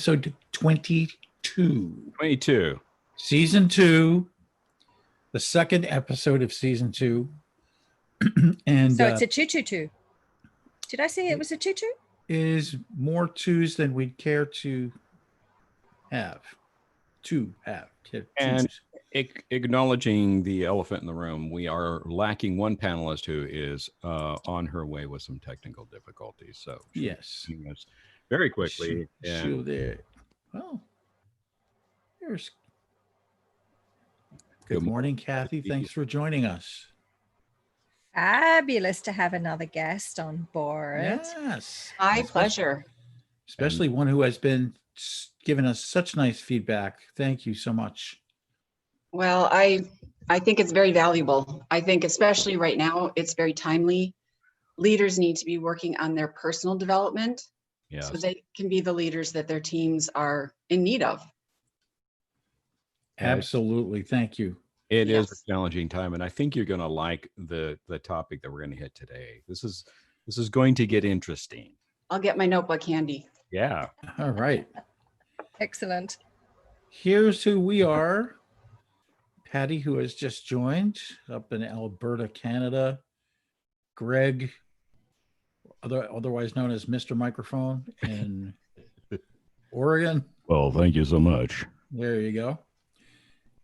episode 22. 22. Season 2, the second episode of season 2. And so it's a 222. Did I say it was a 22? Is more twos than we'd care to have. And acknowledging the elephant in the room, we are lacking one panelist who is on her way with some technical difficulties. So yes, very quickly. Well, there's. Good morning, Kathy. Thanks for joining us. Fabulous to have another guest on board. Yes, my pleasure. Especially one who has been giving us such nice feedback. Thank you so much. Well, I think it's very valuable. I think especially right now, it's very timely. Leaders need to be working on their personal development so they can be the leaders that their teams are in need of. Absolutely. Thank you. It is a challenging time, and I think you're going to like the topic that we're going to hit today. This is going to get interesting. I'll get my notebook handy. Yeah. All right. Excellent. Here's who we are. Patty, who has just joined up in Alberta, Canada. Greg, otherwise known as Mr. Microphone in Oregon. Well, thank you so much. There you go.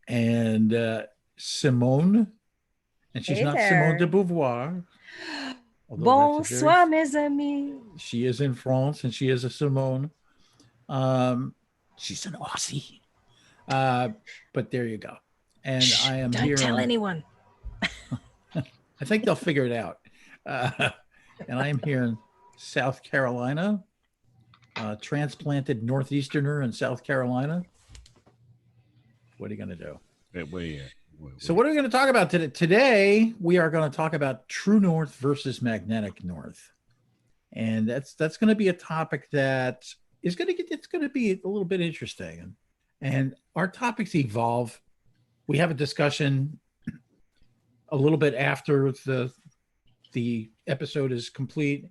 And Simone, and she's not Simone de Beauvoir. Bonsoir, mes amis. She is in France, and she is a Simone. She's an Aussie. But there you go. And I am here. Don't tell anyone. I think they'll figure it out. And I am here in South Carolina, transplanted Northeasterner in South Carolina. What are you going to do? So what are we going to talk about today? Today, we are going to talk about True North versus Magnetic North. And that's going to be a topic that is going to be a little bit interesting. And our topics evolve. We have a discussion a little bit after the episode is complete.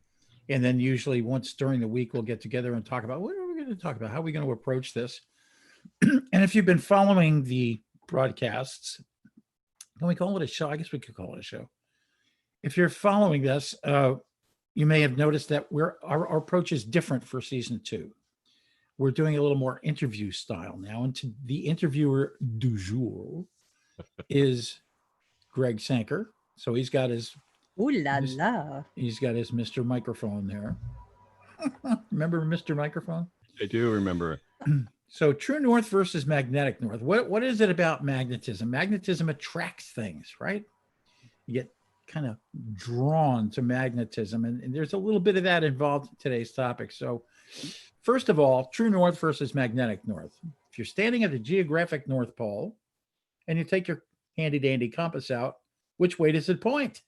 And then usually once during the week, we'll get together and talk about what are we going to talk about? How are we going to approach this? And if you've been following the broadcasts, can we call it a show? I guess we could call it a show. If you're following this, you may have noticed that our approach is different for season 2. We're doing a little more interview style now. And the interviewer du jour is Greg Sanker. So he's got his he's got his Mr. Microphone there. Remember Mr. Microphone? I do remember. So True North versus Magnetic North. What is it about magnetism? Magnetism attracts things, right? You get kind of drawn to magnetism. And there's a little bit of that involved in today's topic. So first of all, True North versus Magnetic North. If you're standing at the geographic North Pole and you take your handy dandy compass out, which way does it point?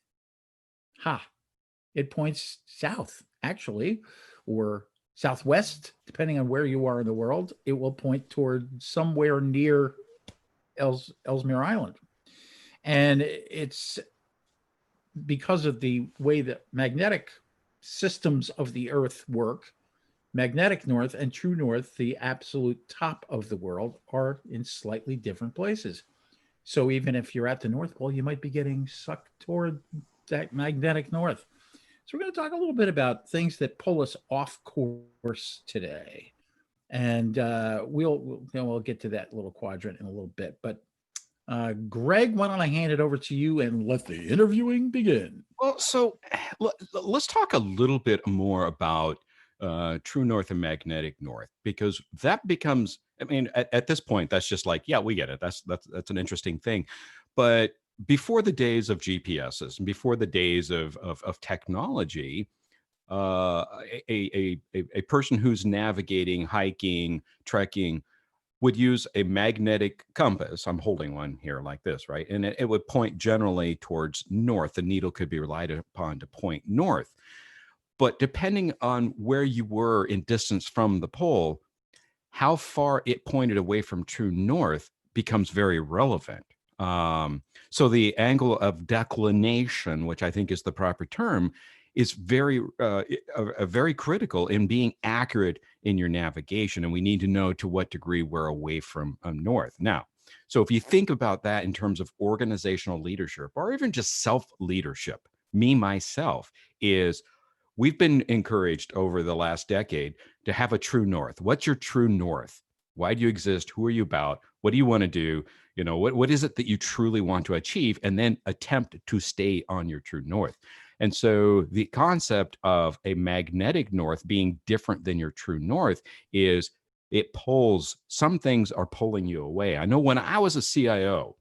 It points south, actually, or southwest, depending on where you are in the world. It will point toward somewhere near Ellesmere Island. And it's because of the way that magnetic systems of the Earth work. Magnetic North and True North, the absolute top of the world, are in slightly different places. So even if you're at the North Pole, you might be getting sucked toward that magnetic north. So we're going to talk a little bit about things that pull us off course today. And we'll get to that little quadrant in a little bit. But Greg, why don't I hand it over to you and let the interviewing begin? Well, so let's talk a little bit more about True North and Magnetic North, because that becomes, I mean, at this point, that's just like, yeah, we get it. That's an interesting thing. But before the days of GPSs and before the days of technology, a person who's navigating, hiking, trekking would use a magnetic compass. I'm holding one here like this, right? And it would point generally towards north. The needle could be relied upon to point north. But depending on where you were in distance from the pole, how far it pointed away from true north becomes very relevant. So the angle of declination, which I think is the proper term, is very very critical in being accurate in your navigation, and we need to know to what degree we're away from north. Now, so if you think about that in terms of organizational leadership or even just self-leadership, me, myself, is we've been encouraged over the last decade to have a true north. What's your true north? Why do you exist? Who are you about? What do you want to do? You know, what is it that you truly want to achieve? And then attempt to stay on your true north. And so the concept of a magnetic north being different than your true north is it pulls, some things are pulling you away. I know when I was a CIO,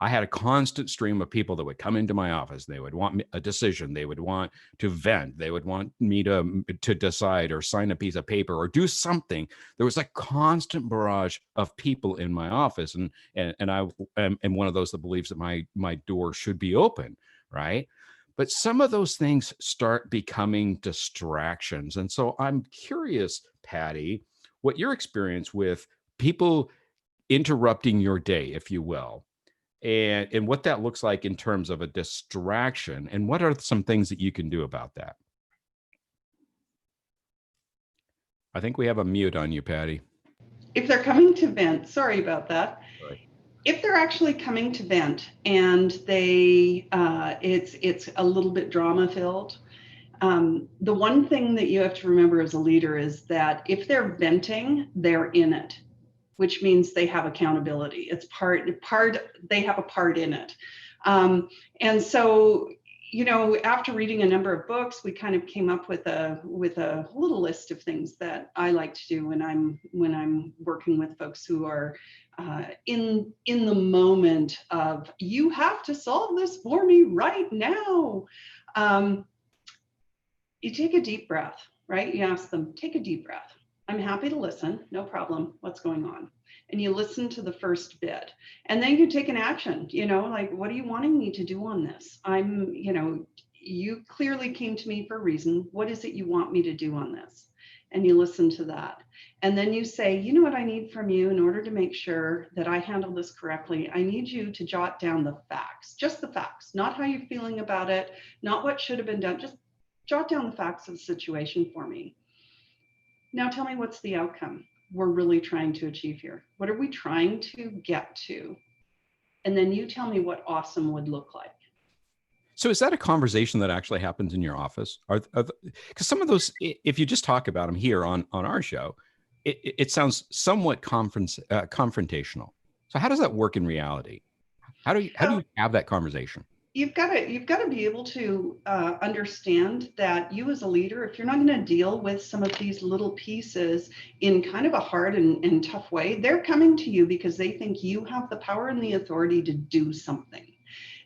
I had a constant stream of people that would come into my office. They would want a decision. They would want to vent. They would want me to decide or sign a piece of paper or do something. There was a constant barrage of people in my office, and I am one of those that believes that my door should be open, right? But some of those things start becoming distractions, and so I'm curious, Patty, what your experience with people interrupting your day, if you will, and what that looks like in terms of a distraction, and what are some things that you can do about that? I think we have a mute on you, Patty. If they're coming to vent, sorry about that. Right. If they're actually coming to vent and they, it's a little bit drama filled, the one thing that you have to remember as a leader is that if they're venting, they're in it, which means they have accountability. It's they have a part in it. And so, you know, after reading a number of books, we kind of came up with a little list of things that I like to do when I'm working with folks who are in the moment of, you have to solve this for me right now. You take a deep breath, right? You ask them, take a deep breath. I'm happy to listen, no problem. What's going on? And you listen to the first bit, and then you take an action, you know, like, what are you wanting me to do on this? You clearly came to me for a reason. What is it you want me to do on this? And you listen to that. And then you say, you know what I need from you in order to make sure that I handle this correctly? I need you to jot down the facts, just the facts, not how you're feeling about it, not what should have been done, just jot down the facts of the situation for me. Now tell me, what's the outcome we're really trying to achieve here? What are we trying to get to? And then you tell me what awesome would look like. So is that a conversation that actually happens in your office? Because some of those, if you just talk about them here on our show, it sounds somewhat confrontational. So how does that work in reality? How do you have that conversation? You've got to be able to understand that you as a leader, if you're not going to deal with some of these little pieces in kind of a hard and tough way, they're coming to you because they think you have the power and the authority to do something.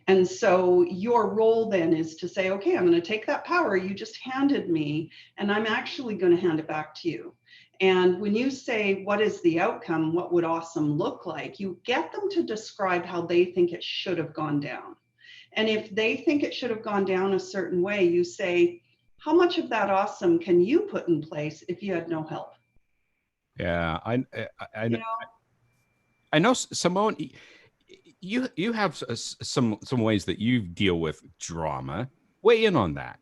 And so your role then is to say, okay, I'm going to take that power you just handed me, and I'm actually going to hand it back to you. And when you say, what is the outcome? What would awesome look like? You get them to describe how they think it should have gone down. And if they think it should have gone down a certain way, you say, how much of that awesome can you put in place if you had no help? Yeah, I know, Simone, you have some ways that you deal with drama. Weigh in on that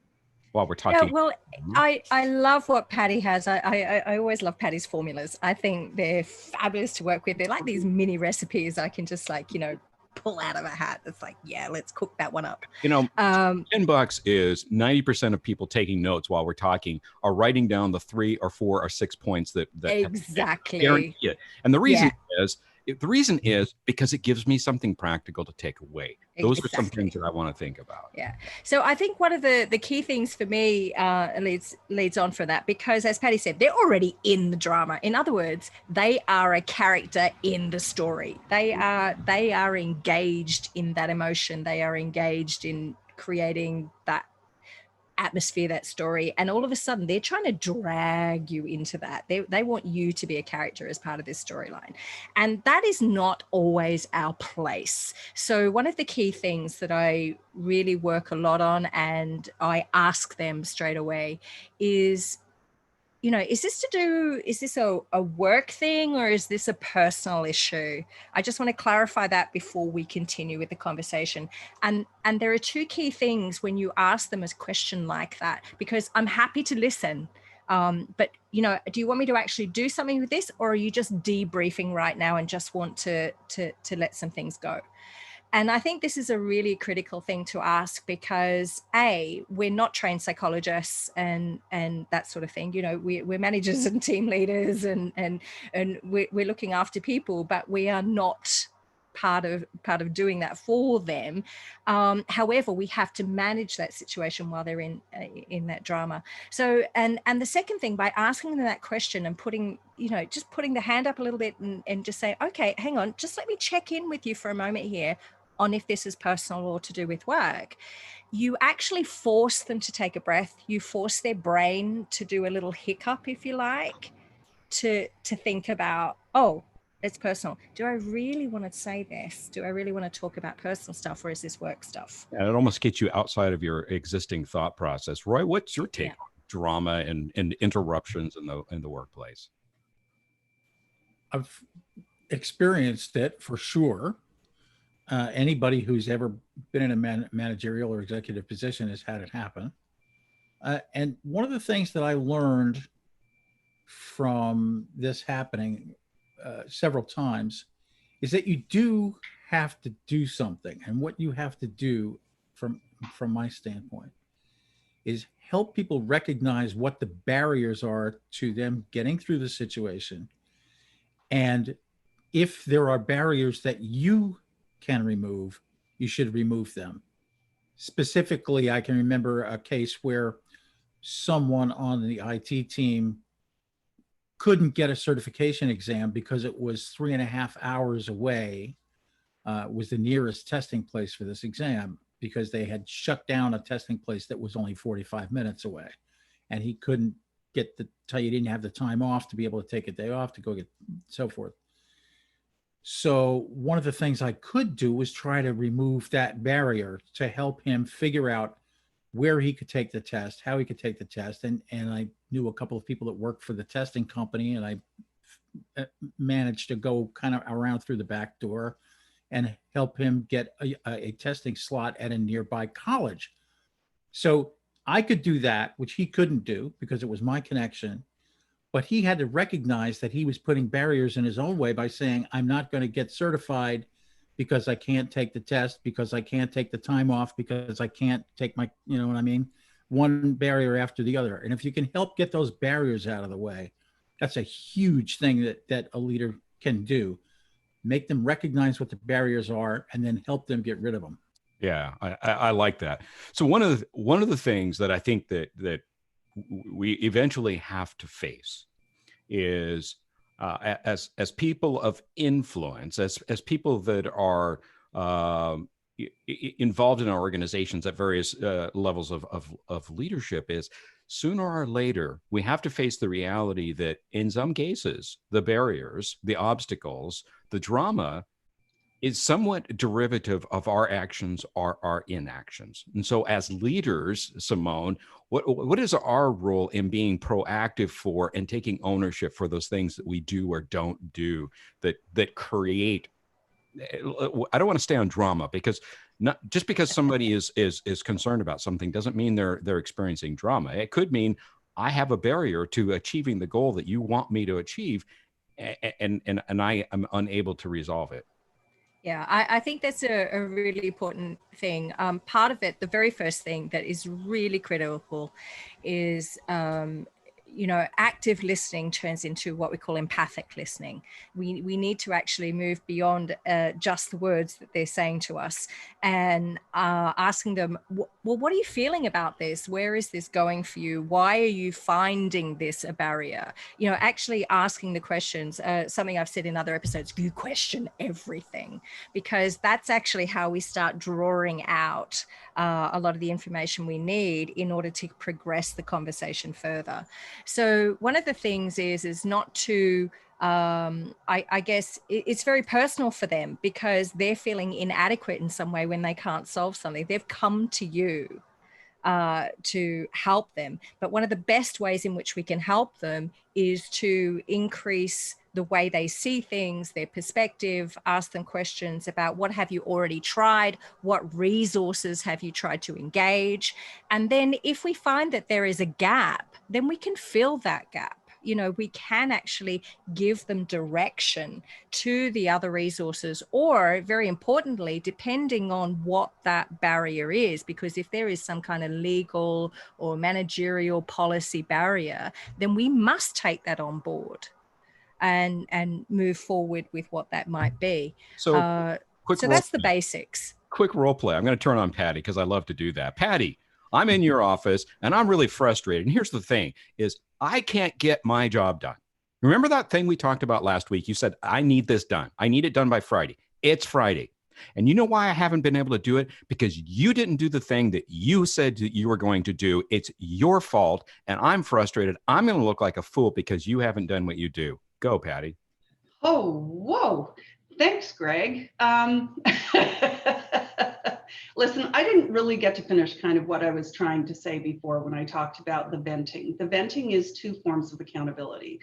while we're talking. Yeah, well, I love what Patty has. I always love Patty's formulas. I think they're fabulous to work with. They're like these mini recipes I can just pull out of a hat. It's like, yeah, let's cook that one up. $10 is 90% of people taking notes while we're talking are writing down the 3 or 4 or 6 points that exactly guarantee it. And the reason is because it gives me something practical to take away. Those are some things that I want to think about. Yeah. So I think one of the key things for me leads on for that, because as Patty said, they're already in the drama. In other words, they are a character in the story. They are engaged in that emotion. They are engaged in creating that atmosphere, that story, and all of a sudden they're trying to drag you into that. They want you to be a character as part of this storyline, and that is not always our place. So one of the key things that I really work a lot on, and I ask them straight away, is is this a work thing, or is this a personal issue? I just want to clarify that before we continue with the conversation. And there are two key things when you ask them a question like that, because I'm happy to listen. But, do you want me to actually do something with this, or are you just debriefing right now and just want to let some things go? And I think this is a really critical thing to ask, because we're not trained psychologists and that sort of thing. We're managers and team leaders, and we're looking after people, but we are not part of doing that for them. However, we have to manage that situation while they're in that drama. So, and the second thing, by asking them that question and putting the hand up a little bit and just say, okay, hang on, just let me check in with you for a moment here on if this is personal or to do with work. You actually force them to take a breath. You force their brain to do a little hiccup, if you like, to think about, oh, it's personal. Do I really want to say this? Do I really want to talk about personal stuff, or is this work stuff? Yeah, it almost gets you outside of your existing thought process. Roy, what's your take on drama and interruptions in the workplace? I've experienced it for sure. Anybody who's ever been in a managerial or executive position has had it happen. And one of the things that I learned from this happening several times is that you do have to do something. And what you have to do from my standpoint is help people recognize what the barriers are to them getting through the situation. And if there are barriers that you can remove, you should remove them. Specifically, I can remember a case where someone on the IT team couldn't get a certification exam because it was 3.5 hours away, was the nearest testing place for this exam, because they had shut down a testing place that was only 45 minutes away. And he couldn't he didn't have the time off to be able to take a day off to go get so forth. So one of the things I could do was try to remove that barrier to help him figure out where he could take the test, how he could take the test. And I knew a couple of people that worked for the testing company, and I managed to go kind of around through the back door and help him get a testing slot at a nearby college. So I could do that, which he couldn't do because it was my connection. But he had to recognize that he was putting barriers in his own way by saying, I'm not going to get certified because I can't take the test, because I can't take the time off, because I can't take my, you know what I mean? One barrier after the other. And if you can help get those barriers out of the way, that's a huge thing that a leader can do. Make them recognize what the barriers are and then help them get rid of them. Yeah, I like that. So one of the things that I think that we eventually have to face is as people of influence, as people that are involved in our organizations at various levels of leadership, is sooner or later we have to face the reality that in some cases the barriers, the obstacles, the drama is somewhat derivative of our actions or our inactions. And so as leaders, Simone, what is our role in being proactive for and taking ownership for those things that we do or don't do that create, I don't want to stay on drama, because not just because somebody is concerned about something doesn't mean they're experiencing drama. It could mean I have a barrier to achieving the goal that you want me to achieve, and I am unable to resolve it. Yeah, I think that's a really important thing. Part of it, the very first thing that is really critical is, active listening turns into what we call empathic listening. We need to actually move beyond just the words that they're saying to us, and asking them, well, what are you feeling about this? Where is this going for you? Why are you finding this a barrier? Actually asking the questions, something I've said in other episodes, you question everything, because that's actually how we start drawing out a lot of the information we need in order to progress the conversation further. So one of the things is not to, I guess it's very personal for them, because they're feeling inadequate in some way when they can't solve something. They've come to you to help them. But one of the best ways in which we can help them is to increase the way they see things, their perspective, ask them questions about what have you already tried, what resources have you tried to engage. And then if we find that there is a gap, then we can fill that gap. You know, we can actually give them direction to the other resources, or very importantly, depending on what that barrier is, because if there is some kind of legal or managerial policy barrier, then we must take that on board and move forward with what that might be. So, so that's the basics. Quick role play. I'm going to turn on Patty because I love to do that. Patty, I'm in your office and I'm really frustrated. And here's the thing is I can't get my job done. Remember that thing we talked about last week? You said, I need this done. I need it done by Friday. It's Friday. And you know why I haven't been able to do it? Because you didn't do the thing that you said that you were going to do. It's your fault. And I'm frustrated. I'm going to look like a fool because you haven't done what you do. Go, Patty. Oh, whoa. Thanks, Greg. Listen, I didn't really get to finish kind of what I was trying to say before when I talked about the venting. The venting is two forms of accountability.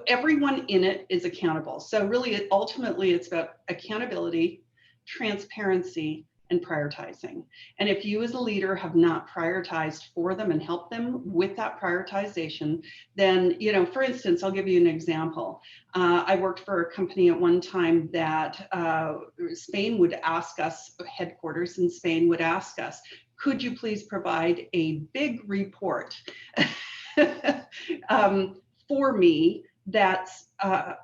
Everyone in it is accountable. So really, ultimately, it's about accountability, transparency, and prioritizing. And if you as a leader have not prioritized for them and helped them with that prioritization, then, you know, for instance, I'll give you an example. I worked for a company at one time that Spain would ask us, headquarters in Spain would ask us, could you please provide a big report for me that's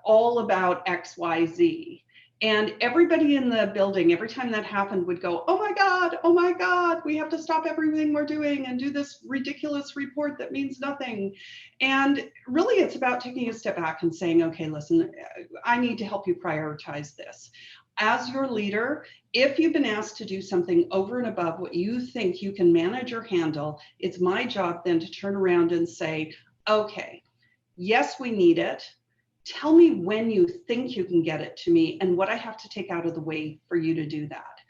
all about XYZ? And everybody in the building, every time that happened, would go, oh my God, we have to stop everything we're doing and do this ridiculous report that means nothing. And really, it's about taking a step back and saying, okay, listen, I need to help you prioritize this. As your leader, if you've been asked to do something over and above what you think you can manage or handle, it's my job then to turn around and say, okay, yes, we need it. Tell me when you think you can get it to me and what I have to take out of the way for you to do that.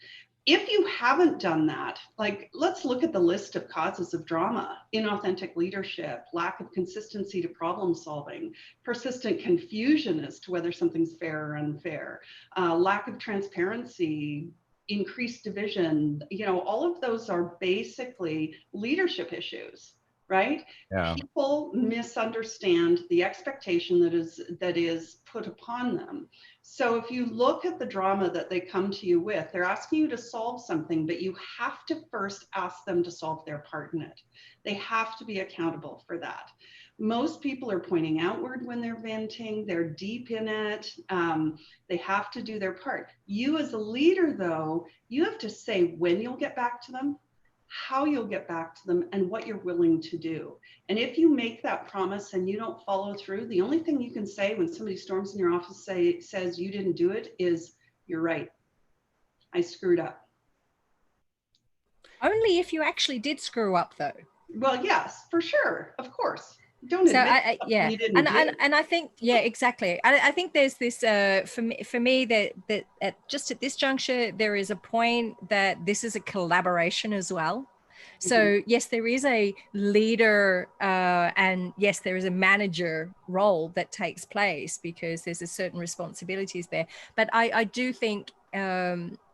If you haven't done that, like, let's look at the list of causes of drama: inauthentic leadership, lack of consistency to problem solving, persistent confusion as to whether something's fair or unfair, lack of transparency, increased division. You know, all of those are basically leadership issues. Right? Yeah. People misunderstand the expectation that is put upon them. So if you look at the drama that they come to you with, they're asking you to solve something, but you have to first ask them to solve their part in it. They have to be accountable for that. Most people are pointing outward when they're venting. They're deep in it. They have to do their part. You as a leader, though, you have to say when you'll get back to them, how you'll get back to them, and what you're willing to do. And if you make that promise and you don't follow through, the only thing you can say when somebody storms in your office says you didn't do it is, you're right, I screwed up. Only if you actually did screw up, though. Well, yes, for sure, of course. Don't so admit yeah, and I think, yeah, exactly. I think there's this for me that just at this juncture there is a point that this is a collaboration as well. So yes, there is a leader and yes, there is a manager role that takes place because there's a certain responsibilities there. But I do think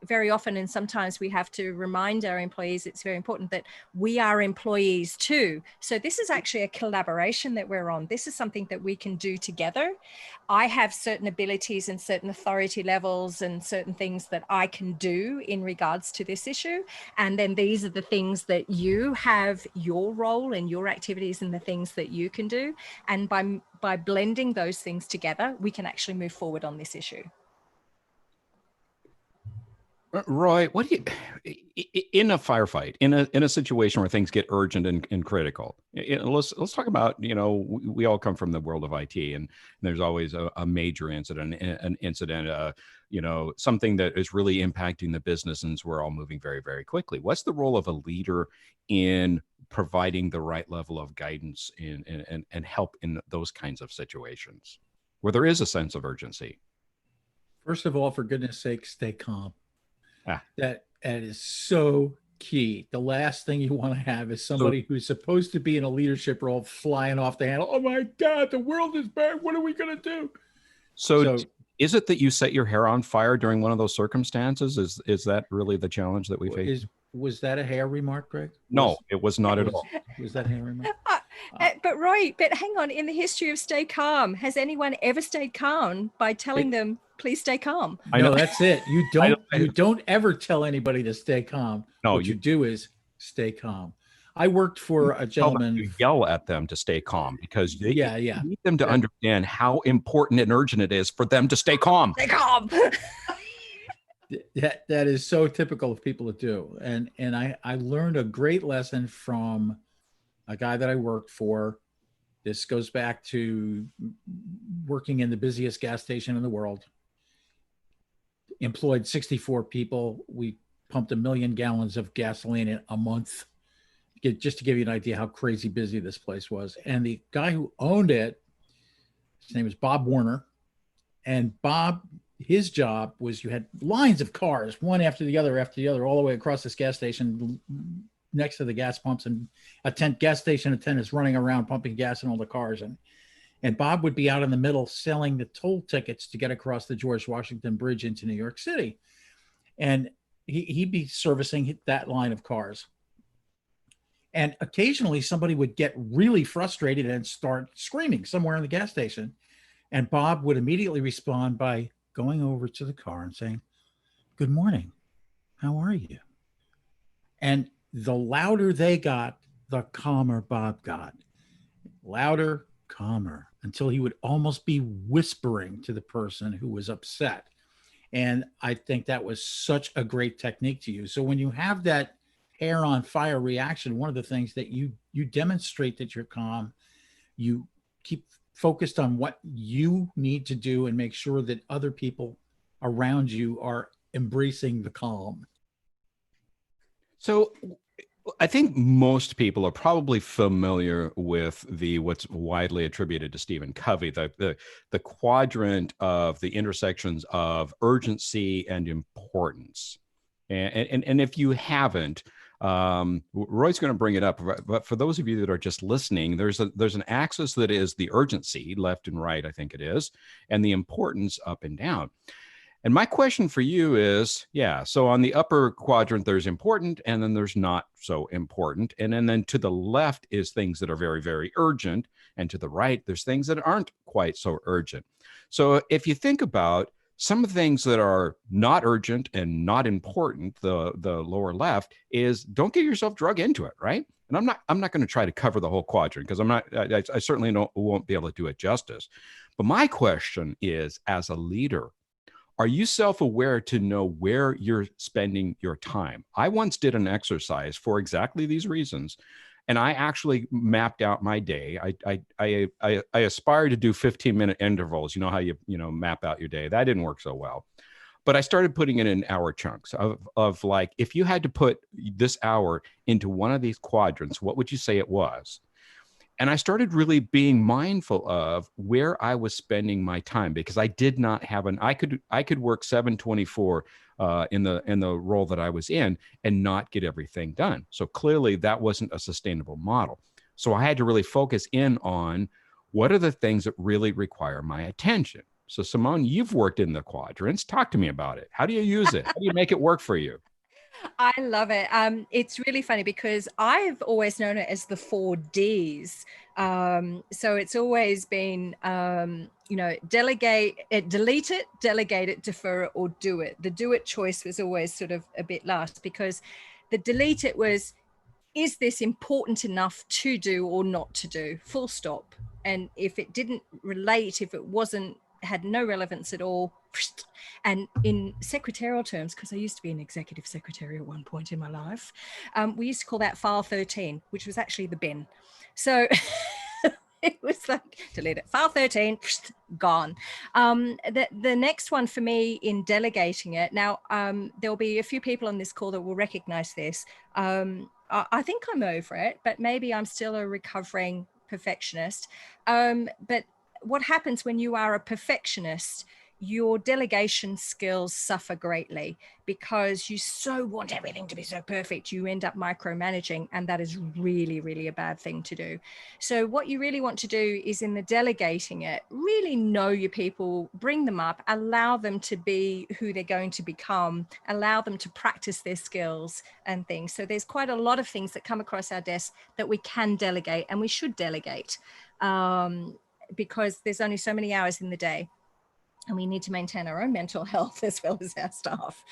very often, and sometimes we have to remind our employees it's very important that we are employees too. So this is actually a collaboration that we're on. This is something that we can do together. I have certain abilities and certain authority levels and certain things that I can do in regards to this issue. And then these are the things that you have, your role and your activities and the things that you can do. And by blending those things together, we can actually move forward on this issue. Roy, what do you, in a firefight, in a situation where things get urgent and critical, let's talk about, you know, we all come from the world of IT, and there's always a major incident, you know, something that is really impacting the business, and we're all moving very, very quickly. What's the role of a leader in providing the right level of guidance and help in those kinds of situations where there is a sense of urgency? First of all, for goodness sake, stay calm. That is so key. The last thing you want to have is somebody who's supposed to be in a leadership role flying off the handle. Oh my God, the world is bad. What are we going to do? So is it that you set your hair on fire during one of those circumstances? Is that really the challenge that we face? Was that a hair remark, Greg? No, it was not at all. Was that a hair remark? But Roy, but hang on, in the history of Stay Calm, has anyone ever stayed calm by telling them, please stay calm? I know that's it. You don't ever tell anybody to stay calm. No, what you do is stay calm. I worked for a gentleman. You yell at them to stay calm because you need them to understand how important and urgent it is for them to stay calm. Stay calm. That is so typical of people to do. And I learned a great lesson from a guy that I worked for. This goes back to working in the busiest gas station in the world. Employed 64 people. We pumped 1 million gallons of gasoline in a month. Just to give you an idea how crazy busy this place was. And the guy who owned it, his name is Bob Warner. And Bob, his job was you had lines of cars, one after the other, all the way across this gas station next to the gas pumps, and gas station attendants running around pumping gas in all the cars. And Bob would be out in the middle selling the toll tickets to get across the George Washington Bridge into New York City. And he'd be servicing that line of cars. And occasionally somebody would get really frustrated and start screaming somewhere in the gas station. And Bob would immediately respond by going over to the car and saying, "Good morning. How are you?" And the louder they got, the calmer Bob got. Louder, calmer, until he would almost be whispering to the person who was upset. And I think that was such a great technique to use. So when you have that hair on fire reaction, one of the things that you demonstrate that you're calm, you keep focused on what you need to do and make sure that other people around you are embracing the calm. So I think most people are probably familiar with what's widely attributed to Stephen Covey, the quadrant of the intersections of urgency and importance. And if you haven't, Roy's going to bring it up, but for those of you that are just listening, there's an axis that is the urgency, left and right, I think it is, and the importance up and down. And my question for you is, so on the upper quadrant, there's important, and then there's not so important. And then to the left is things that are very, very urgent. And to the right, there's things that aren't quite so urgent. So if you think about some of the things that are not urgent and not important, the lower left is don't get yourself drug into it, right? And I'm not going to try to cover the whole quadrant because I certainly won't be able to do it justice. But my question is, as a leader, are you self-aware to know where you're spending your time? I once did an exercise for exactly these reasons, and I actually mapped out my day. I aspired to do 15-minute intervals. You know how you map out your day. That didn't work so well. But I started putting it in hour chunks of like, if you had to put this hour into one of these quadrants, what would you say it was? And I started really being mindful of where I was spending my time, because I did not have I could work 7/24 in the role that I was in and not get everything done. So clearly that wasn't a sustainable model. So I had to really focus in on what are the things that really require my attention. So Simone, you've worked in the quadrants. Talk to me about it. How do you use it? How do you make it work for you? I love it. It's really funny because I've always known it as the 4 Ds. So it's always been, delegate it, delete it, delegate it, defer it, or do it. The do it choice was always sort of a bit last, because the delete it was, is this important enough to do or not to do? Full stop. And if it didn't relate, if it had no relevance at all. And in secretarial terms, because I used to be an executive secretary at one point in my life, we used to call that file 13, which was actually the bin. So it was like, delete it, file 13, gone. The next one for me in delegating it, now there'll be a few people on this call that will recognize this. I think I'm over it, but maybe I'm still a recovering perfectionist. But what happens when you are a perfectionist, your delegation skills suffer greatly because you so want everything to be so perfect. You end up micromanaging, and that is really, really a bad thing to do. So what you really want to do is, in the delegating it, really know your people, bring them up, allow them to be who they're going to become, allow them to practice their skills and things. So there's quite a lot of things that come across our desk that we can delegate, and we should delegate, because there's only so many hours in the day. And we need to maintain our own mental health as well as our staff.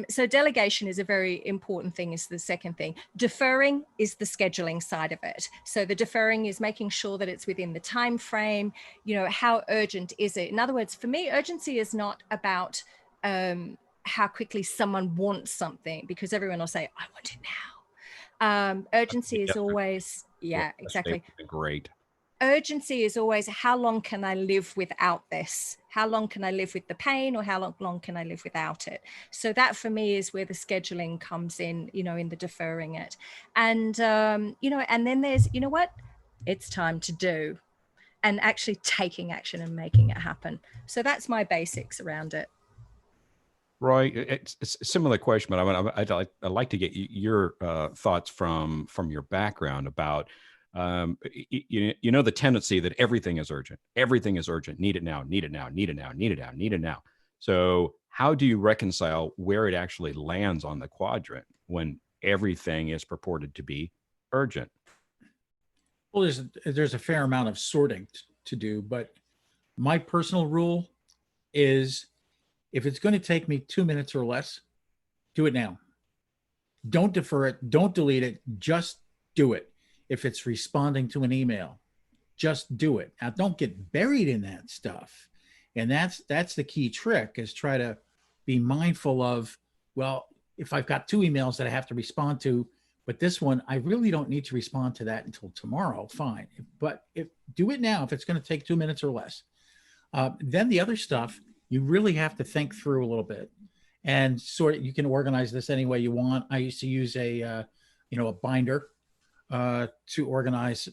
So delegation is a very important thing, is the second thing. Deferring is the scheduling side of it. So the deferring is making sure that it's within the time frame. You know, how urgent is it? In other words, for me, urgency is not about how quickly someone wants something, because everyone will say, I want it now. Urgency is always, yeah, exactly. Great. Urgency is always, how long can I live without this? How long can I live with the pain, or how long can I live without it? So that for me is where the scheduling comes in, you know, in the deferring it. And, you know, and then there's, you know what, it's time to do, and actually taking action and making it happen. So that's my basics around it. Roy, it's a similar question, but I'd like to get your thoughts from your background about, you know, the tendency that everything is urgent, need it now, need it now, need it now, need it now, need it now. So how do you reconcile where it actually lands on the quadrant when everything is purported to be urgent? Well, there's a fair amount of sorting to do, but my personal rule is, if it's going to take me 2 minutes or less, do it now. Don't defer it. Don't delete it. Just do it. If it's responding to an email, just do it. Now, don't get buried in that stuff. And that's the key trick, is try to be mindful of, well, if I've got 2 emails that I have to respond to, but this one, I really don't need to respond to that until tomorrow, fine. But do it now if it's going to take 2 minutes or less. Then the other stuff, you really have to think through a little bit, and sort of, you can organize this any way you want. I used to use a binder to organize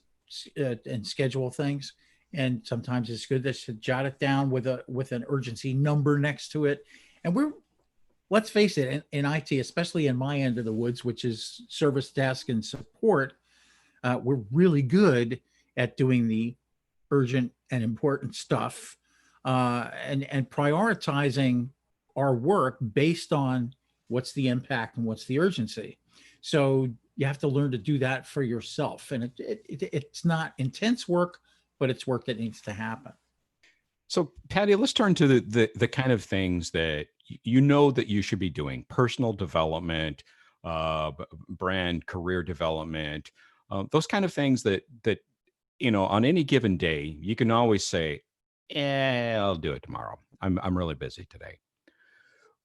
and schedule things. And sometimes it's good to jot it down with an urgency number next to it. And let's face it, in IT, especially in my end of the woods, which is service desk and support, we're really good at doing the urgent and important stuff, and prioritizing our work based on what's the impact and what's the urgency. So you have to learn to do that for yourself. And it's not intense work, but it's work that needs to happen. So Patty, let's turn to the kind of things that you know that you should be doing: personal development, brand, career development, those kind of things that, you know, on any given day, you can always say, I'll do it tomorrow. I'm really busy today.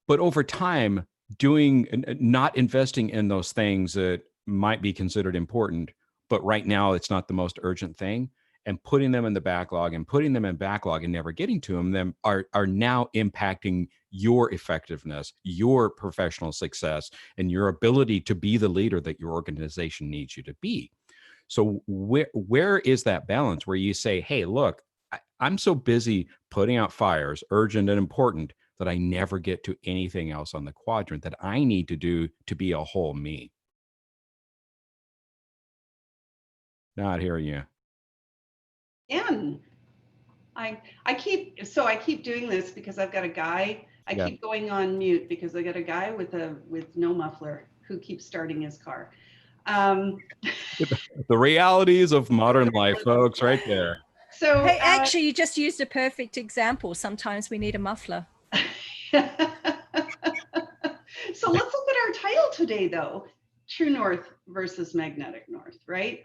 But over time, not investing in those things that might be considered important, but right now it's not the most urgent thing, and putting them in the backlog and never getting to them are now impacting your effectiveness, your professional success, and your ability to be the leader that your organization needs you to be. So where is that balance where you say, hey, look, I'm so busy putting out fires, urgent and important, that I never get to anything else on the quadrant that I need to do to be a whole me? Not hearing you. And I keep doing this because I've got a guy. I keep going on mute because I got a guy with no muffler who keeps starting his car. The realities of modern life, folks, right there. So hey, actually, you just used a perfect example. Sometimes we need a muffler. So let's look at our title today, though. True North versus Magnetic North, right?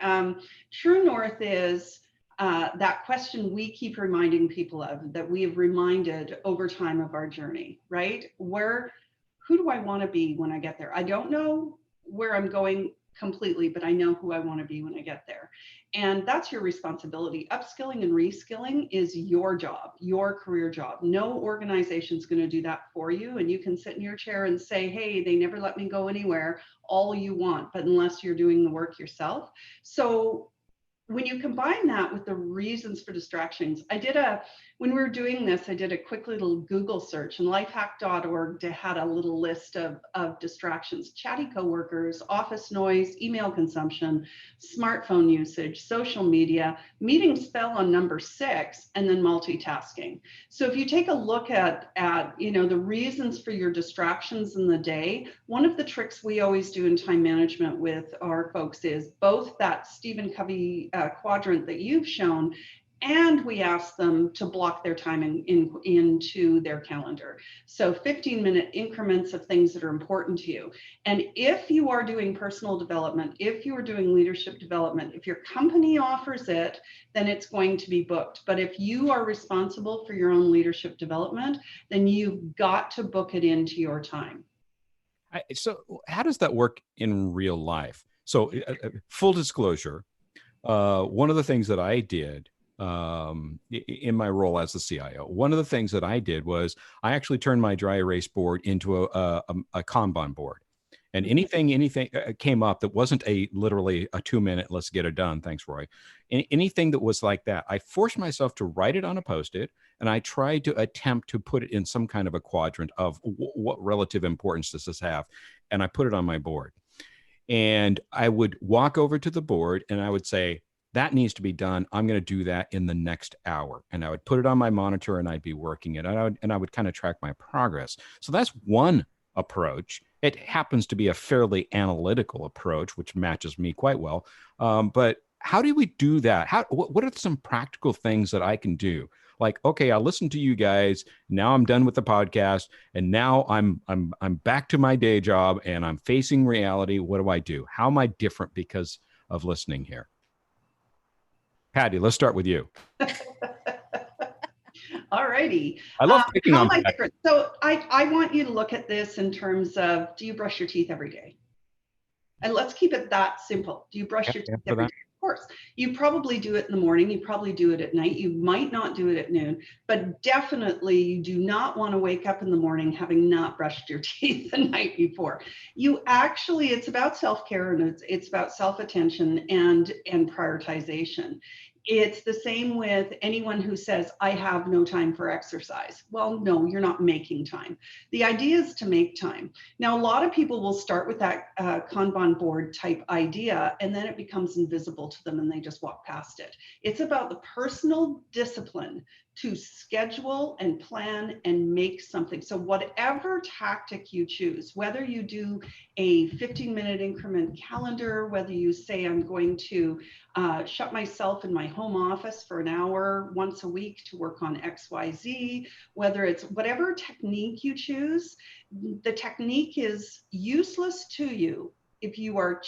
True North is that question we keep reminding people of, that we have reminded over time of our journey, right? Who do I want to be when I get there? I don't know where I'm going completely, but I know who I want to be when I get there. And that's your responsibility. Upskilling and reskilling is your job, your career job. No organization's going to do that for you. And you can sit in your chair and say, hey, they never let me go anywhere, all you want, but unless you're doing the work yourself. So when you combine that with the reasons for distractions, I did a When we were doing this, I did a quick little Google search, and lifehack.org had a little list of distractions: chatty coworkers, office noise, email consumption, smartphone usage, social media. Meetings fell on number 6, and then multitasking. So if you take a look at the reasons for your distractions in the day, one of the tricks we always do in time management with our folks is both that Stephen Covey quadrant that you've shown, and we ask them to block their time into their calendar. So 15-minute increments of things that are important to you. And if you are doing personal development, if you are doing leadership development, if your company offers it, then it's going to be booked. But if you are responsible for your own leadership development, then you've got to book it into your time. So how does that work in real life? So full disclosure, one of the things that I did in my role as the CIO, one of the things that I did was I actually turned my dry erase board into a Kanban board. And anything came up that wasn't literally a 2-minute, let's get it done, thanks, Roy. Anything that was like that, I forced myself to write it on a Post-it, and I tried to attempt to put it in some kind of a quadrant of what relative importance does this have, and I put it on my board. And I would walk over to the board and I would say, that needs to be done. I'm going to do that in the next hour. And I would put it on my monitor and I'd be working it. And I would kind of track my progress. So that's one approach. It happens to be a fairly analytical approach, which matches me quite well. But how do we do that? What are some practical things that I can do? Like, okay, I listened to you guys. Now I'm done with the podcast, and now I'm back to my day job, and I'm facing reality. What do I do? How am I different because of listening here? Patty, let's start with you. All righty. I love picking on Patty. So I want you to look at this in terms of, do you brush your teeth every day? And let's keep it that simple. Do you brush your teeth every day? Of course. You probably do it in the morning. You probably do it at night. You might not do it at noon, but definitely you do not want to wake up in the morning having not brushed your teeth the night before. It's about self-care, and it's about self-attention and prioritization. It's the same with anyone who says, I have no time for exercise. Well, no, you're not making time. The idea is to make time. Now, a lot of people will start with that Kanban board type idea, and then it becomes invisible to them and they just walk past it. It's about the personal discipline to schedule and plan and make something. So whatever tactic you choose, whether you do a 15-minute increment calendar, whether you say I'm going to shut myself in my home office for an hour once a week to work on XYZ, whether it's whatever technique you choose, the technique is useless to you if you are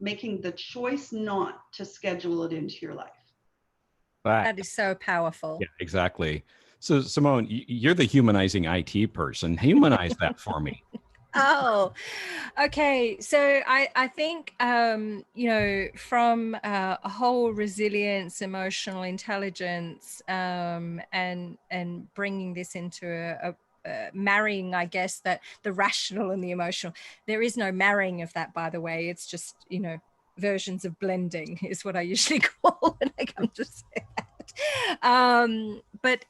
making the choice not to schedule it into your life. That is so powerful. Yeah, exactly. So Simone, you're the humanizing IT person. Humanize that for me. Oh, okay. So I think, from a whole resilience, emotional intelligence, and bringing this into marrying, I guess, that the rational and the emotional, there is no marrying of that, by the way. It's just, versions of blending is what I usually call when I come to say that. But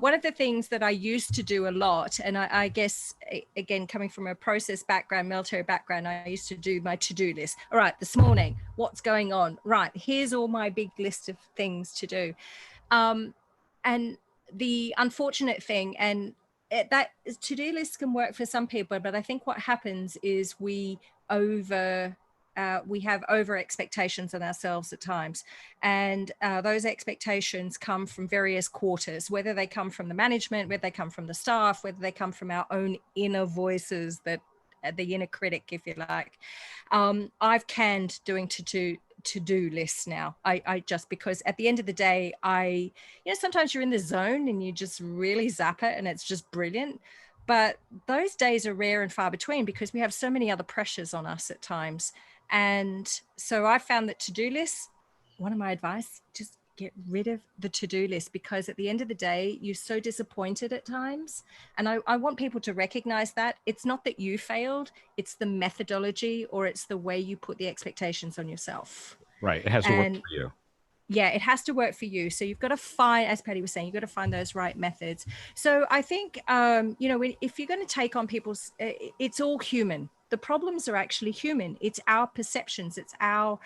one of the things that I used to do a lot, and I guess, again, coming from a process background, military background, I used to do my to-do list. All right, this morning, what's going on? Right, here's all my big list of things to do. And the unfortunate thing, and that to-do list can work for some people, but I think what happens is we have over expectations on ourselves at times. And those expectations come from various quarters, whether they come from the management, whether they come from the staff, whether they come from our own inner voices, that the inner critic, if you like. I've canned doing to-do lists now. I just, because at the end of the day, sometimes you're in the zone and you just really zap it and it's just brilliant. But those days are rare and far between because we have so many other pressures on us at times. And so I found that to-do lists, one of my advice, just get rid of the to-do list, because at the end of the day, you're so disappointed at times. And I want people to recognize that it's not that you failed, it's the methodology or it's the way you put the expectations on yourself. Right. It has to work for you. Yeah, it has to work for you. So you've got to find, as Patty was saying, you've got to find those right methods. So I think, if you're going to take on people's, it's all human. The problems are actually human. It's our perceptions. It's our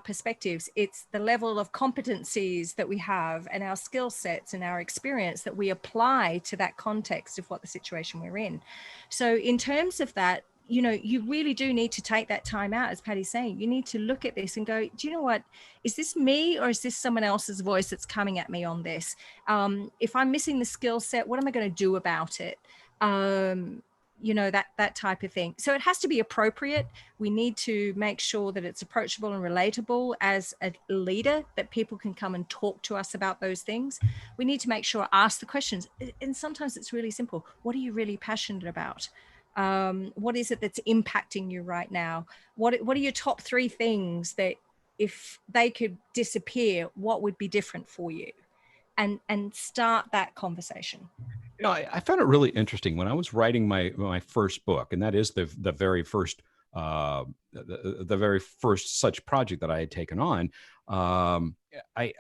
perspectives. It's the level of competencies that we have and our skill sets and our experience that we apply to that context of what the situation we're in. So in terms of that, you really do need to take that time out, as Patty's saying. You need to look at this and go, do you know what? Is this me or is this someone else's voice that's coming at me on this? If I'm missing the skill set, what am I going to do about it? That type of thing. So it has to be appropriate. We need to make sure that it's approachable and relatable as a leader, that people can come and talk to us about those things. We need to make sure, ask the questions. And sometimes it's really simple. What are you really passionate about? What is it that's impacting you right now? What are your top 3 things that if they could disappear, what would be different for you? And start that conversation. I found it really interesting when I was writing my first book, and that is the very first the very first such project that I had taken on. I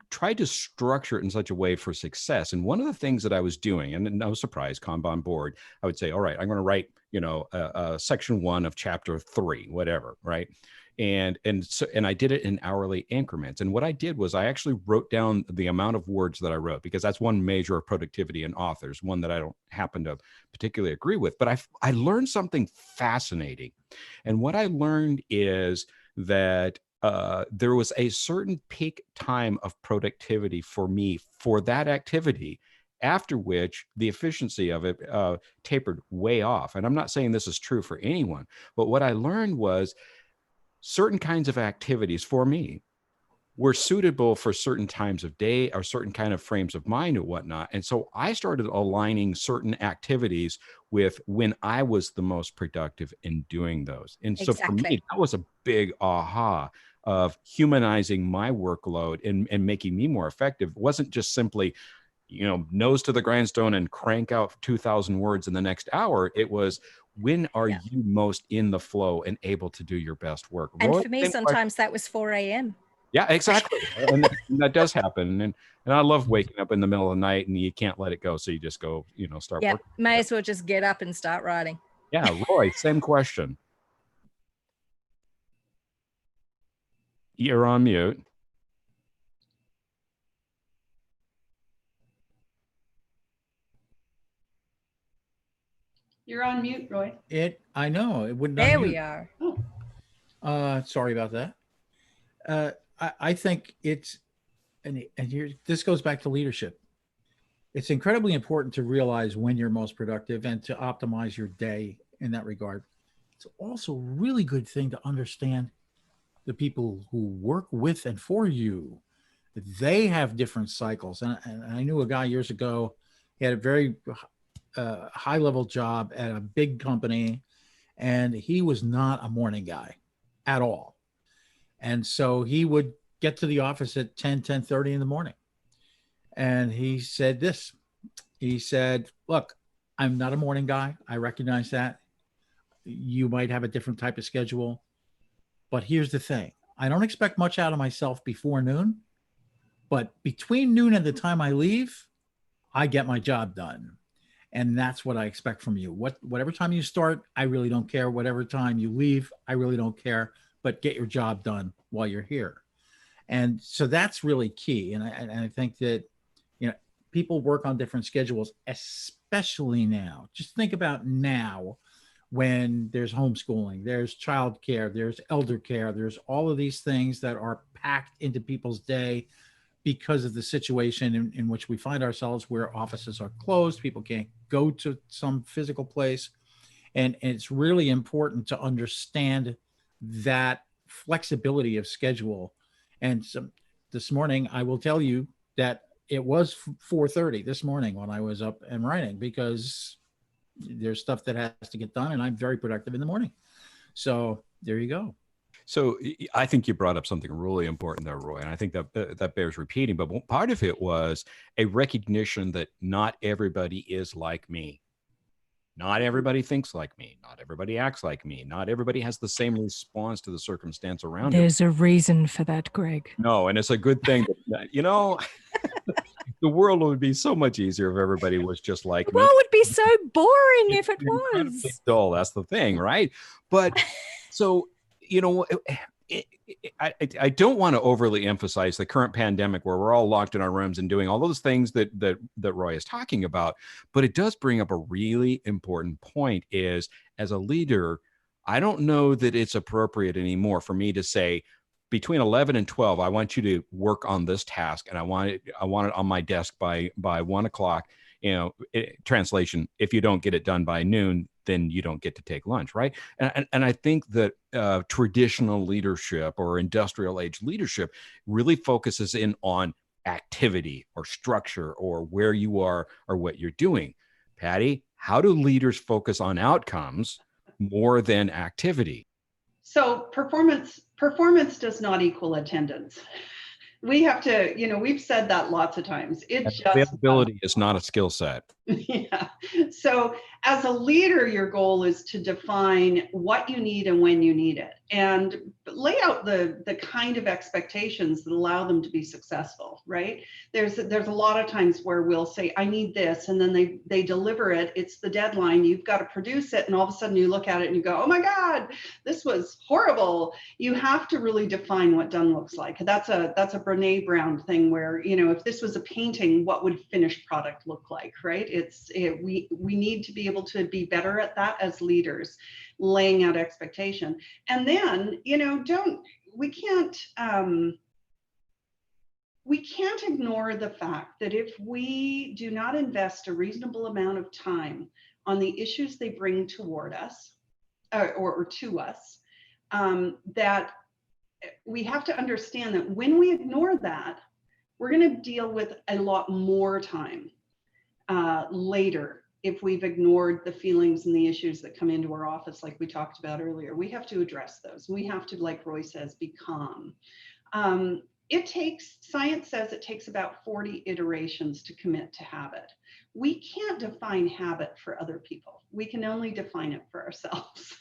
tried to structure it in such a way for success. And one of the things that I was doing, and no surprise, Kanban board, I would say, all right, I'm going to write, section 1 of chapter 3, whatever, right? And I did it in hourly increments. And what I did was I actually wrote down the amount of words that I wrote, because that's one measure of productivity in authors, one that I don't happen to particularly agree with. But I learned something fascinating. And what I learned is that there was a certain peak time of productivity for me for that activity, after which the efficiency of it tapered way off. And I'm not saying this is true for anyone, but what I learned was certain kinds of activities for me were suitable for certain times of day or certain kind of frames of mind or whatnot. And so I started aligning certain activities with when I was the most productive in doing those. And so for me, that was a big aha of humanizing my workload and making me more effective. It wasn't just simply, nose to the grindstone and crank out 2,000 words in the next hour. It was, when are you most in the flow and able to do your best work? And for me, sometimes that was 4 a.m. Yeah, exactly. and that does happen. And I love waking up in the middle of the night and you can't let it go. So you just go, start working. May as well just get up and start writing. Yeah, Roy, same question. You're on mute. You're on mute, Roy. I know it would not. There we are. Oh. Sorry about that. I think it's, and here, this goes back to leadership. It's incredibly important to realize when you're most productive and to optimize your day in that regard. It's also a really good thing to understand the people who work with and for you. They have different cycles. And I knew a guy years ago, he had a very high level job at a big company, and he was not a morning guy at all. And so he would get to the office at 10:30 in the morning. And he said this, he said, look, I'm not a morning guy. I recognize that. You might have a different type of schedule, but here's the thing. I don't expect much out of myself before noon, but between noon and the time I leave, I get my job done. And that's what I expect from you. Whatever time you start, I really don't care. Whatever time you leave, I really don't care, but get your job done while you're here. And so that's really key. And I think that, people work on different schedules, especially now. Just think about now when there's homeschooling, there's childcare, there's elder care, there's all of these things that are packed into people's day because of the situation in which we find ourselves, where offices are closed, people can't go to some physical place. And it's really important to understand that flexibility of schedule. And so this morning, I will tell you that it was 4:30 this morning when I was up and writing, because there's stuff that has to get done and I'm very productive in the morning. So there you go. So I think you brought up something really important there, Roy, and I think that bears repeating. But part of it was a recognition that not everybody is like me. Not everybody thinks like me. Not everybody acts like me. Not everybody has the same response to the circumstance around it. There's a reason for that, Greg. No, and it's a good thing that, you know, the world would be so much easier if everybody was just like The me. world would be so boring if it Incredibly was. dull. That's the thing, right? But so, you know, I don't want to overly emphasize the current pandemic where we're all locked in our rooms and doing all those things that Roy is talking about. But it does bring up a really important point is, as a leader, I don't know that it's appropriate anymore for me to say, between 11 and 12, I want you to work on this task, and I want it on my desk by 1 o'clock. You know, translation: if you don't get it done by noon, then you don't get to take lunch, right? And I think that traditional leadership or industrial age leadership really focuses in on activity or structure or where you are or what you're doing. Patty, how do leaders focus on outcomes more than activity? So performance does not equal attendance. We have to, you know, we've said that lots of times. It just availability is not a skill set. Yeah. So as a leader, your goal is to define what you need and when you need it, and lay out the kind of expectations that allow them to be successful, right? There's a lot of times where we'll say, I need this, and then they deliver it. It's the deadline. You've got to produce it. And all of a sudden you look at it and you go, oh my God, this was horrible. You have to really define what done looks like. That's a Brene Brown thing where, you know, if this was a painting, what would finished product look like, right? We need to be able to be better at that as leaders, laying out expectation. And then, you know, we can't ignore the fact that if we do not invest a reasonable amount of time on the issues they bring toward us or to us, that we have to understand that when we ignore that, we're going to deal with a lot more time later if we've ignored the feelings and the issues that come into our office, like we talked about earlier. We have to address those. We have to, like Roy says, be calm. Science says it takes about 40 iterations to commit to habit. We can't define habit for other people. We can only define it for ourselves.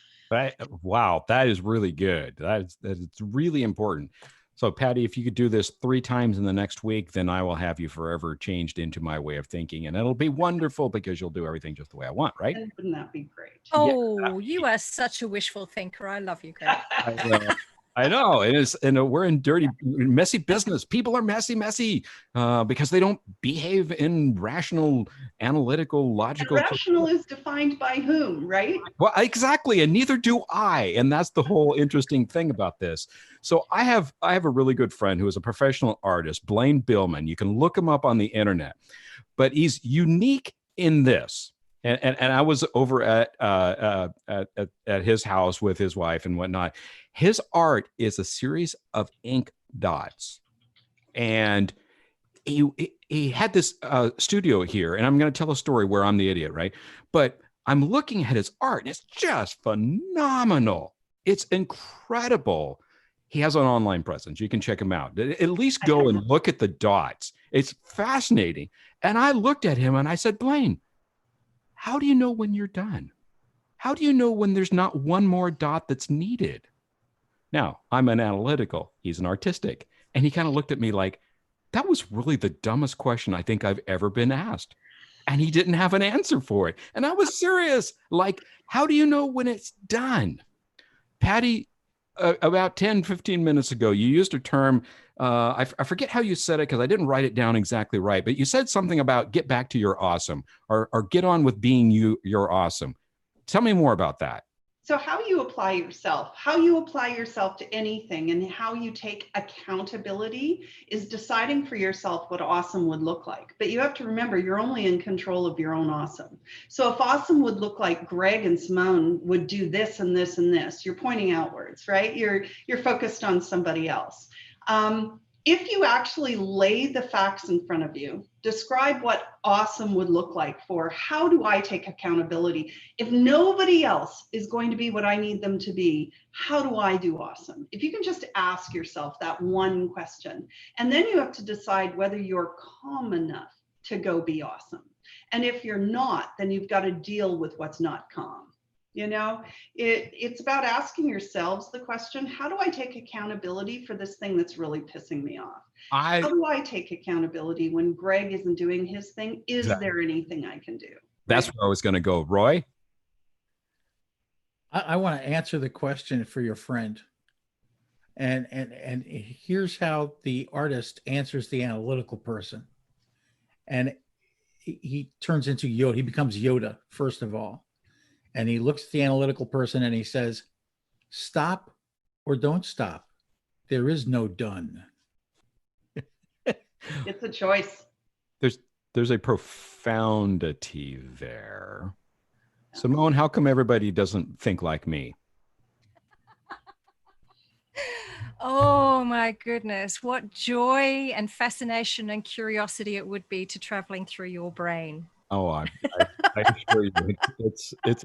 Wow, that is really good. That's really important. So, Patty, if you could do this 3 times in the next week, then I will have you forever changed into my way of thinking. And it'll be wonderful because you'll do everything just the way I want, right? And wouldn't that be great? Oh, you are such a wishful thinker. I love you, Greg. I know it is, and we're in dirty, messy business. People are messy, because they don't behave in rational, analytical, logical. And rational is defined by whom, right? Well, exactly, and neither do I. And that's the whole interesting thing about this. So I have a really good friend who is a professional artist, Blaine Billman. You can look him up on the internet, but he's unique in this. And I was over at his house with his wife and whatnot. His art is a series of ink dots, and he had this studio here. And I'm going to tell a story where I'm the idiot, right? But I'm looking at his art, and it's just phenomenal. It's incredible. He has an online presence. You can check him out. At least go and look at the dots. It's fascinating. And I looked at him and I said, Blaine, how do you know when you're done? How do you know when there's not one more dot that's needed? Now, I'm an analytical, he's an artistic. And he kind of looked at me like, that was really the dumbest question I think I've ever been asked. And he didn't have an answer for it. And I was serious. Like, how do you know when it's done? Patty, about 10, 15 minutes ago, you used a term, I forget how you said it because I didn't write it down exactly right, but you said something about get back to your awesome or get on with being you're awesome. Tell me more about that. So how you apply yourself to anything and how you take accountability is deciding for yourself what awesome would look like. But you have to remember, you're only in control of your own awesome. So if awesome would look like Greg and Simone would do this and this and this, you're pointing outwards, right? You're focused on somebody else. If you actually lay the facts in front of you, describe what awesome would look like for how do I take accountability? If nobody else is going to be what I need them to be, how do I do awesome? If you can just ask yourself that one question, and then you have to decide whether you're calm enough to go be awesome. And if you're not, then you've got to deal with what's not calm. You know, it's about asking yourselves the question, how do I take accountability for this thing that's really pissing me off? How do I take accountability when Greg isn't doing his thing? Is there anything I can do? That's where I was going to go. Roy? I want to answer the question for your friend. And here's how the artist answers the analytical person. And he turns into Yoda. He becomes Yoda, first of all. And he looks at the analytical person and he says, stop or don't stop. There is no done. It's a choice. There's a profundity there. Simone, how come everybody doesn't think like me? Oh my goodness, what joy and fascination and curiosity it would be to traveling through your brain. Oh, I assure you, it's a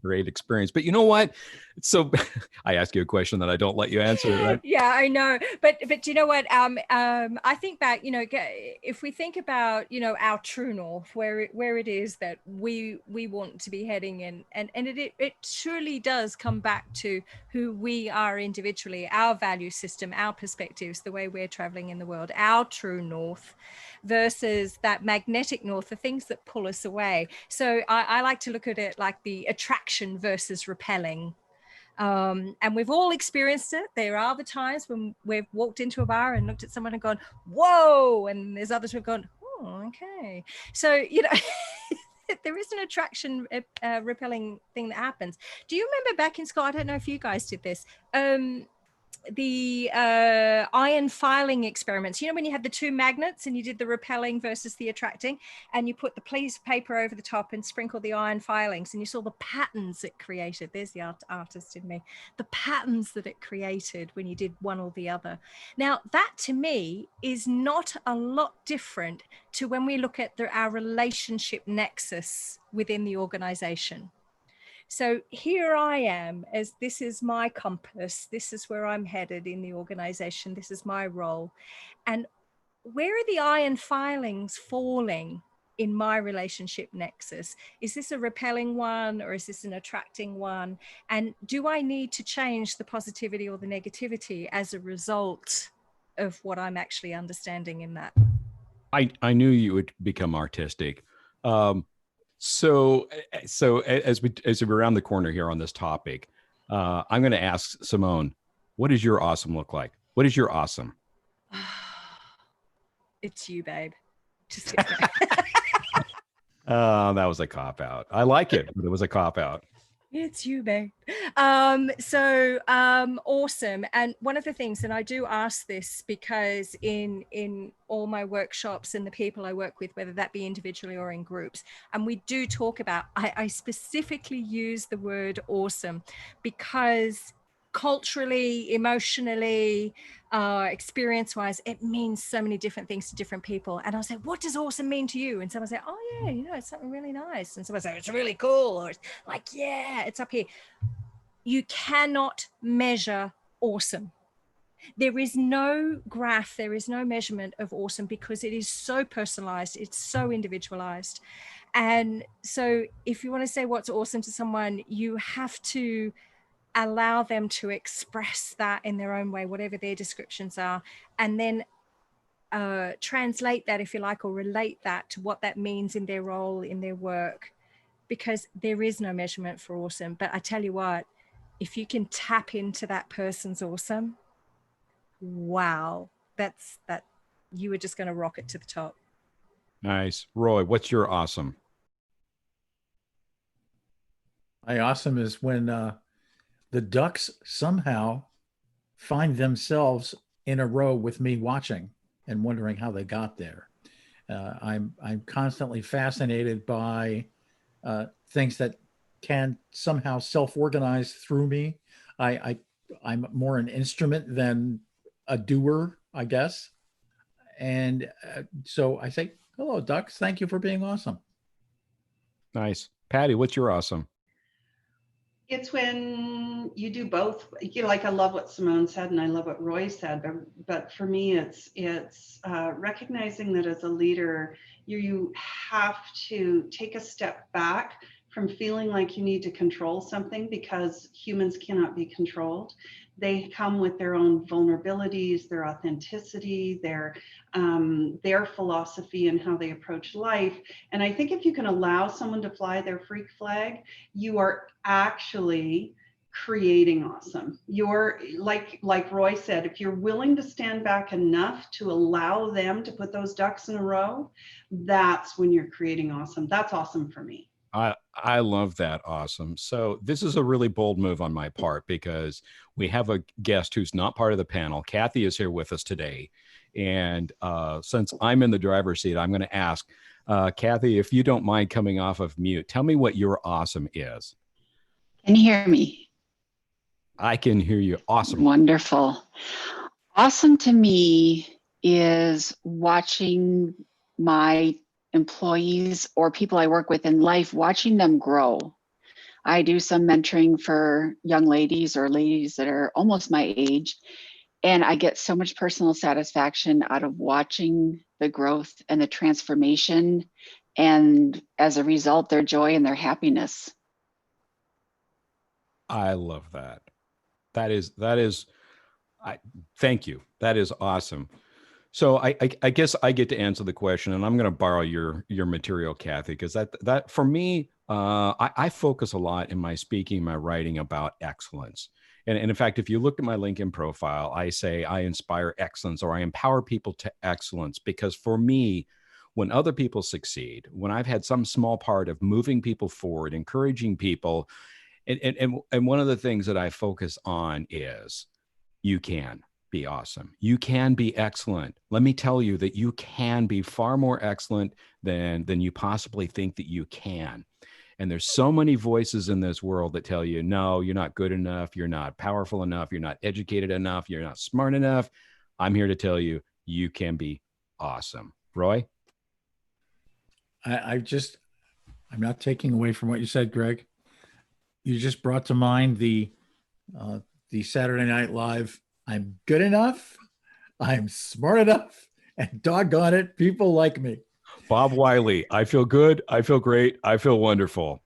great experience. But you know what? So I ask you a question that I don't let you answer, right? Yeah, I know. But you know what? I think back, you know, if we think about, you know, our true north, where it is that we want to be heading in, and it surely does come back to who we are individually, our value system, our perspectives, the way we're traveling in the world, our true north versus that magnetic north, the things that pull us away. So I like to look at it like the attraction versus repelling. And we've all experienced it. There are the times when we've walked into a bar and looked at someone and gone, whoa, and there's others who've gone, oh, okay. So, you know, there is an attraction repelling thing that happens. Do you remember back in school? I don't know if you guys did this. The iron filing experiments, you know, when you had the two magnets and you did the repelling versus the attracting, and you put the piece of paper over the top and sprinkled the iron filings, and you saw the patterns it created. There's the artist in me. The patterns that it created when you did one or the other. Now, that to me is not a lot different to when we look at our relationship nexus within the organization. So here I am, as this is my compass. This is where I'm headed in the organization. This is my role. And where are the iron filings falling in my relationship nexus? Is this a repelling one or is this an attracting one? And do I need to change the positivity or the negativity as a result of what I'm actually understanding in that? I knew you would become artistic. So as we round the corner here on this topic, I'm going to ask Simone, what does your awesome look like? What is your awesome? It's you, babe. Just that was a cop out. I like it, but it was a cop out. It's you, babe. Awesome. And one of the things, and I do ask this because in all my workshops and the people I work with, whether that be individually or in groups, and we do talk about, I specifically use the word awesome because culturally, emotionally, experience-wise, it means so many different things to different people. And I'll say, what does awesome mean to you? And someone say, oh yeah, you know, it's something really nice. And someone say, it's really cool. Or it's like, yeah, it's up here. You cannot measure awesome. There is no graph, there is no measurement of awesome because it is so personalized, it's so individualized. And so if you want to say what's awesome to someone, you have to allow them to express that in their own way, whatever their descriptions are, and then translate that, if you like, or relate that to what that means in their role, in their work, because there is no measurement for awesome. But I tell you what, if you can tap into that person's awesome, wow, that you are just going to rock it to the top. Nice. Roy, what's your awesome? My awesome is when the ducks somehow find themselves in a row with me watching and wondering how they got there. I'm constantly fascinated by things that can somehow self-organize through me. I'm more an instrument than a doer, I guess. And so I say, hello, ducks. Thank you for being awesome. Nice. Patty, what's your awesome? It's when you do both. Like I love what Simone said, and I love what Roy said. But for me, it's recognizing that as a leader, you have to take a step back from feeling like you need to control something, because humans cannot be controlled. They come with their own vulnerabilities, their authenticity, their philosophy and how they approach life. And I think if you can allow someone to fly their freak flag, you are actually creating awesome. You're like Roy said, if you're willing to stand back enough to allow them to put those ducks in a row, that's when you're creating awesome. That's awesome for me. I love that. Awesome. So this is a really bold move on my part, because we have a guest who's not part of the panel. Kathy is here with us today. And since I'm in the driver's seat, I'm going to ask Kathy, if you don't mind coming off of mute, tell me what your awesome is. Can you hear me? I can hear you. Awesome. Wonderful. Awesome to me is watching my employees or people I work with in life, watching them grow. I do some mentoring for young ladies or ladies that are almost my age, and I get so much personal satisfaction out of watching the growth and the transformation, and as a result, their joy and their happiness. I love that. Thank you. That is awesome. So I guess I get to answer the question, and I'm going to borrow your material, Kathy, because that for me, I focus a lot in my speaking, my writing about excellence. And in fact, if you look at my LinkedIn profile, I say I inspire excellence, or I empower people to excellence, because for me, when other people succeed, when I've had some small part of moving people forward, encouraging people, and one of the things that I focus on is you can be awesome. You can be excellent. Let me tell you that you can be far more excellent than you possibly think that you can. And there's so many voices in this world that tell you, no, you're not good enough. You're not powerful enough. You're not educated enough. You're not smart enough. I'm here to tell you, you can be awesome. Roy? I'm not taking away from what you said, Greg. You just brought to mind the Saturday Night Live, I'm good enough, I'm smart enough, and doggone it, people like me. Bob Wiley, I feel good, I feel great, I feel wonderful.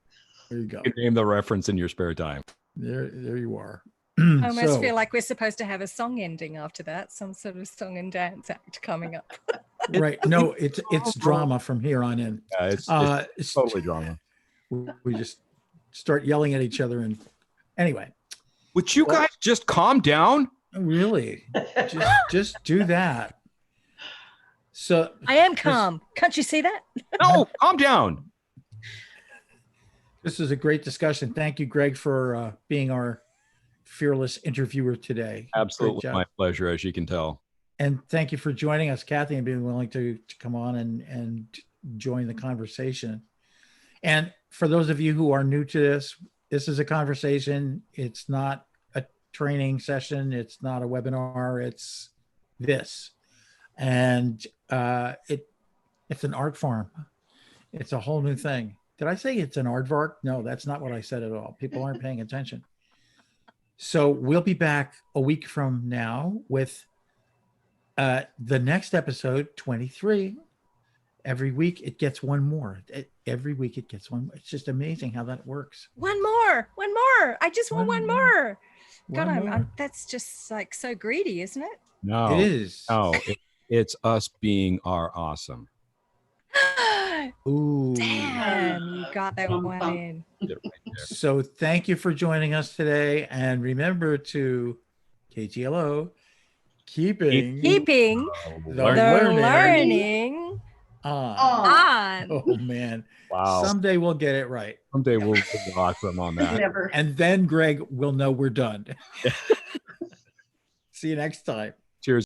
There you go. You can name the reference in your spare time. There you are. I almost feel like we're supposed to have a song ending after that, some sort of song and dance act coming up. Right. No, it's drama from here on in. Yeah, it's totally drama. We just start yelling at each other, and anyway. Would you guys just calm down? Really? Just do that. So I am calm. Can't you see that? No, calm down. This is a great discussion. Thank you, Greg, for being our fearless interviewer today. Absolutely my pleasure, as you can tell. And thank you for joining us, Kathy, and being willing to come on and join the conversation. And for those of you who are new to this, this is a conversation. It's not a training session. It's not a webinar. It's this. And it's an art form. It's a whole new thing. Did I say it's an aardvark? No, that's not what I said at all. People aren't paying attention. So we'll be back a week from now with the next episode, 23. Every week it gets one more. Every week it gets one. It's just amazing how that works. One more. I just want one more. God, that's just like so greedy, isn't it? No, it is. No, it's us being our awesome. Ooh. Damn, you got that one in. So thank you for joining us today. And remember to KGLO, keeping the learning on. Oh man. Wow. Someday we'll get it right. Someday we'll be awesome on that. Never. And then Greg will know we're done. See you next time. Cheers.